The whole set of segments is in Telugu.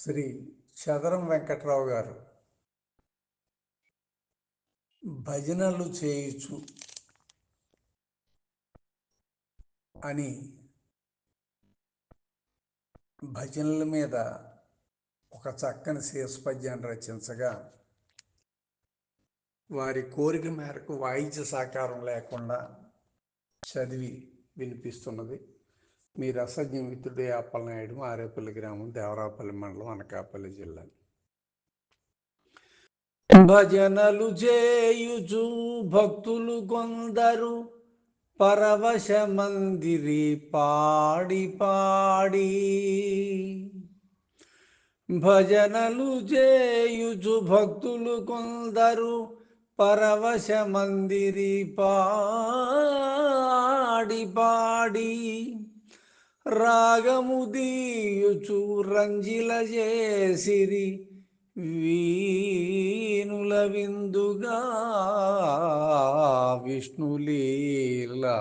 శ్రీ చదరం వెంకట్రావు గారు భజనలు చేయుచు అని భజనల మీద ఒక చక్కని శీర్షపద్యాన్ని రచించగా వారి కోరిక మేరకు వాయిద్య సహకారం లేకుండా చదివి వినిపిస్తున్నది మీ రసజ్ఞ మిత్రుడు అప్పలనాయుడు, ఆరేపల్లి గ్రామం, దేవరాపల్లి మండలం, అనకాపల్లి జిల్లా. భజనలు చేయుచు భక్తులు కొందరు పరవశమందిరి పాడి పాడి. భజనలు చేయుచు భక్తులు కొందరు పరవశమందిరి పాడి పాడి. రాగము దీయుచు రంజిల చేసిరి వీనుల విందుగా విష్ణులీలా.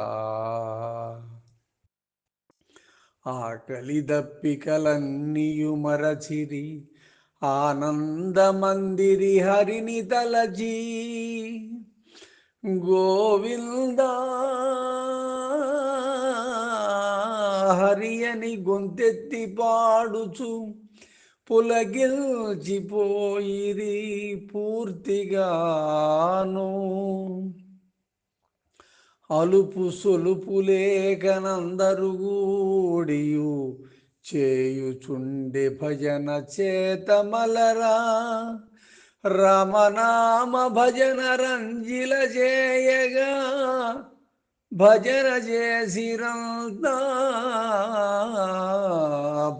ఆకలి దప్పికలన్నీయు మరచిరి ఆనందమందిరి హరిని తలచి. గోవిందా హరి అని గొంతెత్తి పాడుచు పులగిల్చిపోయిరి పూర్తిగాను. అలుపు సొలుపు లేకనందరు గూడియు చేయుచుండె భజన చేతమలరా. రమనామ భజన రంజిల చేయగా భజన చేసిరంతా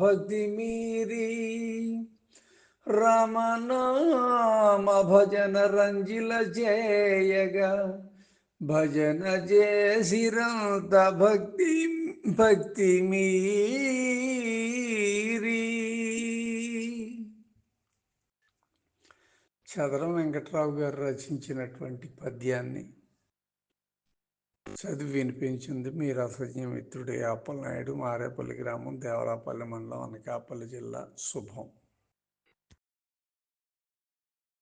భక్తి మీరి. రమనామ భజన రంజిల చేయగా భజన చేసిరంత భక్తి మీరి. చదరం వెంకట్రావు గారు రచించినటువంటి పద్యాన్ని చదివి వినిపించింది మీ రసజ్ఞ మిత్రుడు అప్పలనాయుడు, ఆరేపల్లి గ్రామం, దేవరాపల్లి మండలం, అనకాపల్లి జిల్లా. శుభం.